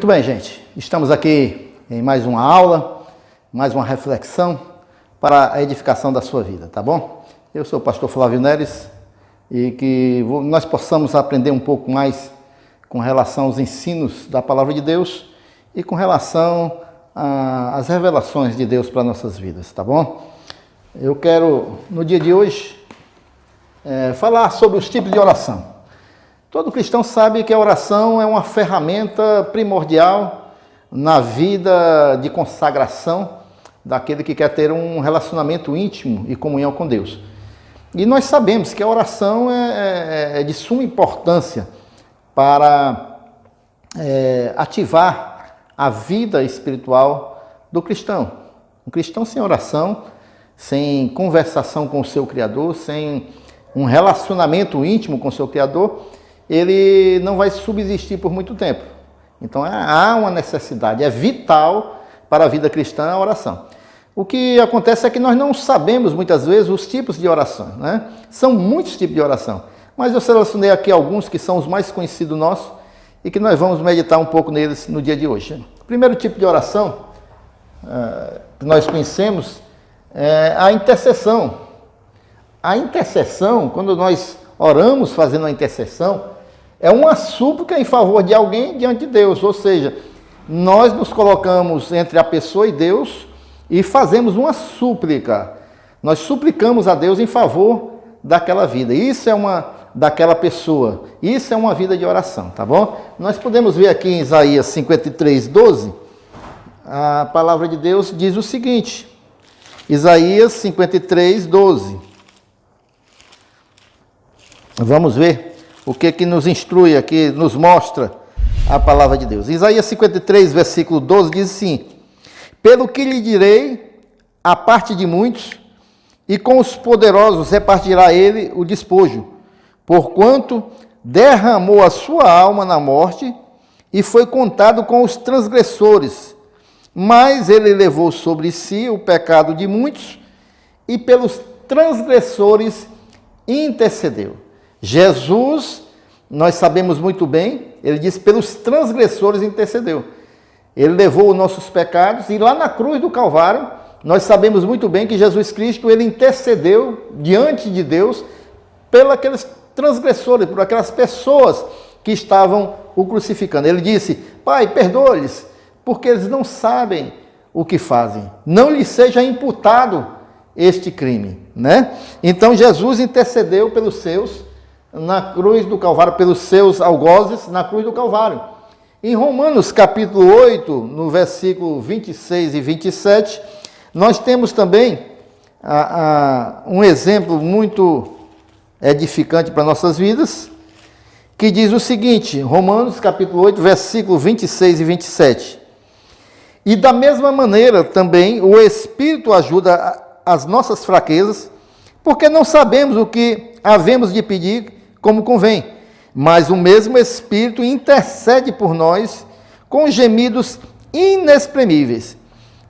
Muito bem, gente. Estamos aqui em mais uma aula, mais uma reflexão para a edificação da sua vida, tá bom? Eu sou o pastor Flávio Neres e que nós possamos aprender um pouco mais com relação aos ensinos da Palavra de Deus e com relação às revelações de Deus para nossas vidas, tá bom? Eu quero, no dia de hoje, falar sobre os tipos de oração. Todo cristão sabe que a oração é uma ferramenta primordial na vida de consagração daquele que quer ter um relacionamento íntimo e comunhão com Deus. E nós sabemos que a oração é de suma importância para ativar a vida espiritual do cristão. Um cristão sem oração, sem conversação com o seu Criador, sem um relacionamento íntimo com o seu Criador, ele não vai subsistir por muito tempo. Então há uma necessidade, é vital para a vida cristã a oração. O que acontece é que nós não sabemos muitas vezes os tipos de oração, né? São muitos tipos de oração, mas eu selecionei aqui alguns que são os mais conhecidos nossos e que nós vamos meditar um pouco neles no dia de hoje. O primeiro tipo de oração que nós conhecemos é a intercessão. A intercessão, quando nós oramos fazendo a intercessão, é uma súplica em favor de alguém diante de Deus, ou seja, nós nos colocamos entre a pessoa e Deus e fazemos uma súplica. Nós suplicamos a Deus em favor daquela vida. Isso é daquela pessoa. Isso é uma vida de oração, tá bom? Nós podemos ver aqui em Isaías 53:12, a palavra de Deus diz o seguinte. Isaías 53:12. Vamos ver o que nos instrui aqui, nos mostra a palavra de Deus. Isaías 53, versículo 12 diz assim: pelo que lhe direi a parte de muitos, e com os poderosos repartirá ele o despojo, porquanto derramou a sua alma na morte e foi contado com os transgressores. Mas ele levou sobre si o pecado de muitos e pelos transgressores intercedeu. Jesus, nós sabemos muito bem, ele disse, pelos transgressores intercedeu. Ele levou os nossos pecados e lá na cruz do Calvário, nós sabemos muito bem que Jesus Cristo, ele intercedeu diante de Deus pelos aqueles transgressores, por aquelas pessoas que estavam o crucificando. Ele disse, Pai, perdoa-lhes, porque eles não sabem o que fazem. Não lhes seja imputado este crime, né? Então Jesus intercedeu pelos seus na cruz do Calvário, pelos seus algozes na cruz do Calvário. Em Romanos capítulo 8, no versículo 26 e 27, nós temos também um exemplo muito edificante para nossas vidas, que diz o seguinte, Romanos capítulo 8, versículo 26 e 27. E da mesma maneira também o Espírito ajuda as nossas fraquezas, porque não sabemos o que havemos de pedir como convém, mas o mesmo Espírito intercede por nós com gemidos inexprimíveis.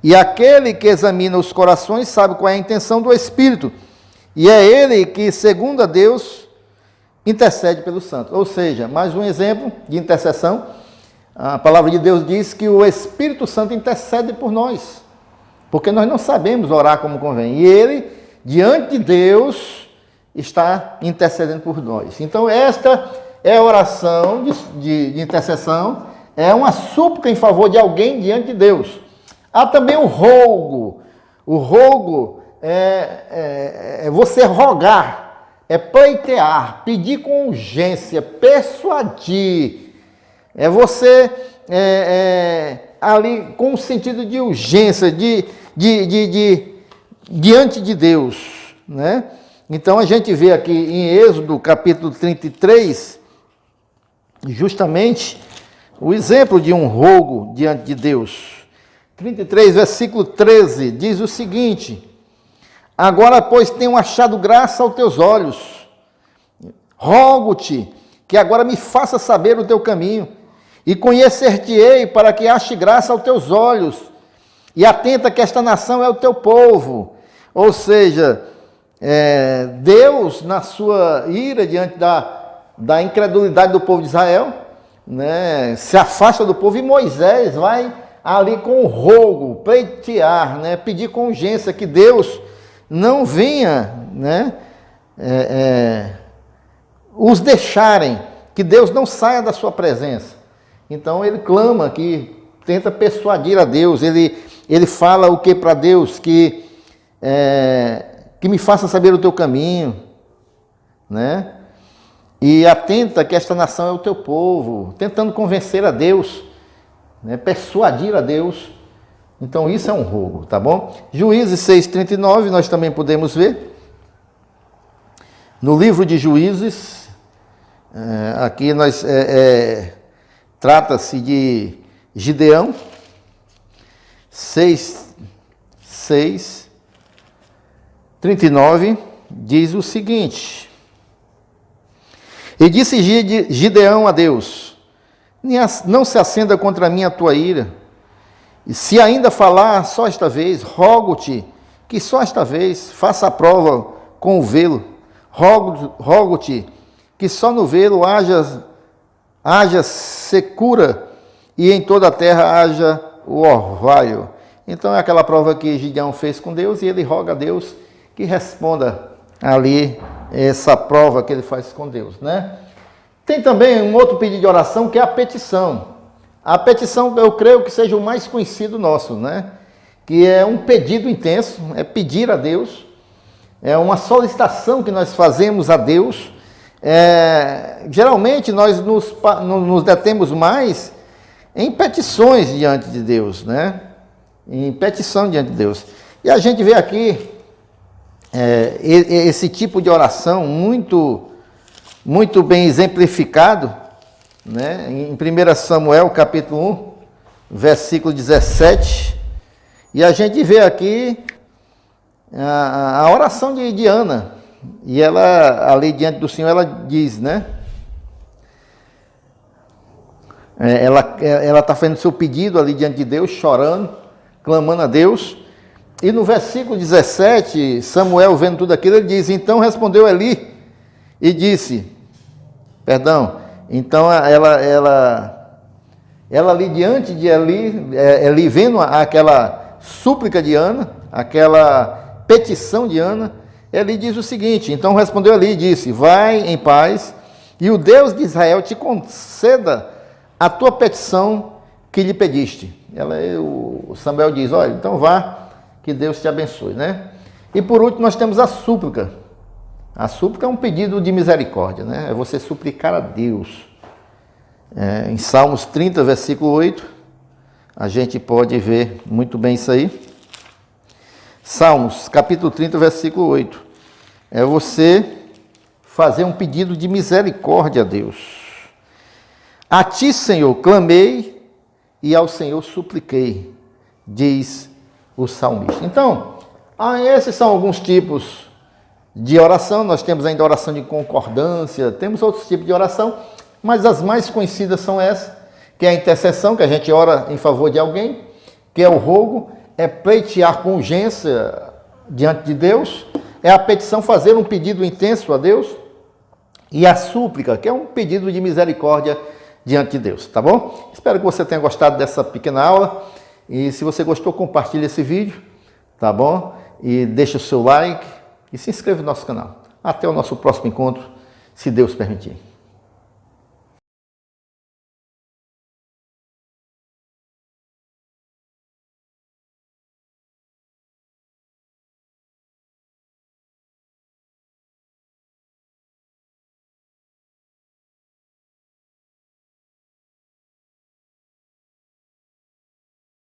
E aquele que examina os corações sabe qual é a intenção do Espírito, e é ele que, segundo a Deus, intercede pelos santos. Ou seja, mais um exemplo de intercessão. A palavra de Deus diz que o Espírito Santo intercede por nós, porque nós não sabemos orar como convém. E ele, diante de Deus, está intercedendo por nós. Então, esta é a oração de intercessão, é uma súplica em favor de alguém diante de Deus. Há também o rogo. O rogo é você rogar, é pleitear, pedir com urgência, persuadir. É você ali com o sentido de urgência, diante de Deus, né? Então a gente vê aqui em Êxodo capítulo 33, justamente o exemplo de um rogo diante de Deus. 33, versículo 13, diz o seguinte: agora, pois, tenho achado graça aos teus olhos, rogo-te que agora me faça saber o teu caminho, e conhecer-te-ei para que ache graça aos teus olhos, e atenta que esta nação é o teu povo. Ou seja, Deus, na sua ira diante da incredulidade do povo de Israel, né, se afasta do povo, e Moisés vai ali com o rogo, pleitear, né, pedir com urgência que Deus não venha, né, os deixarem, que Deus não saia da sua presença. Então ele clama aqui, tenta persuadir a Deus, ele fala o que para Deus? Que me faça saber o teu caminho, né? E atenta que esta nação é o teu povo, tentando convencer a Deus, né? Persuadir a Deus. Então isso é um rogo, tá bom? Juízes 6:39, nós também podemos ver. No livro de Juízes, aqui nós trata-se de Gideão, 6:39, diz o seguinte: E disse Gideão a Deus: Não se acenda contra mim a tua ira, e se ainda falar só esta vez, rogo-te que só esta vez faça a prova com o velo. Rogo-te que só no velo haja secura e em toda a terra haja o orvalho. Então é aquela prova que Gideão fez com Deus, e ele roga a Deus que responda ali essa prova que ele faz com Deus, né? Tem também um outro pedido de oração, que é a petição. A petição, eu creio que seja o mais conhecido nosso, né? Que é um pedido intenso, é pedir a Deus, é uma solicitação que nós fazemos a Deus. Geralmente nós nos detemos mais em petições diante de Deus, né? Em petição diante de Deus. E a gente vê aqui esse tipo de oração muito bem exemplificado, né? Em 1 Samuel, capítulo 1, versículo 17, e a gente vê aqui a oração de Ana, e ela, ali diante do Senhor, ela diz, né? Ela está fazendo seu pedido ali diante de Deus, chorando, clamando a Deus. E no versículo 17, Samuel, vendo tudo aquilo, ele diz: Então respondeu Eli e disse, então ela ali diante de Eli vendo aquela súplica de Ana, aquela petição de Ana, Eli diz o seguinte: Então respondeu Eli e disse: Vai em paz, e o Deus de Israel te conceda a tua petição que lhe pediste. O Samuel diz: Olha, então vá, que Deus te abençoe, né? E por último nós temos a súplica. A súplica é um pedido de misericórdia, né? É você suplicar a Deus. Em Salmos 30, versículo 8, a gente pode ver muito bem isso aí. Salmos, capítulo 30, versículo 8. É você fazer um pedido de misericórdia a Deus. A ti, Senhor, clamei e ao Senhor supliquei, diz o salmista. Então, esses são alguns tipos de oração. Nós temos ainda oração de concordância, temos outros tipos de oração, mas as mais conhecidas são essas, que é a intercessão, que a gente ora em favor de alguém, que é o rogo, é pleitear com urgência diante de Deus, é a petição, fazer um pedido intenso a Deus, e a súplica, que é um pedido de misericórdia diante de Deus, tá bom? Espero que você tenha gostado dessa pequena aula, e se você gostou, compartilhe esse vídeo, tá bom? E deixa o seu like e se inscreva no nosso canal. Até o nosso próximo encontro, se Deus permitir.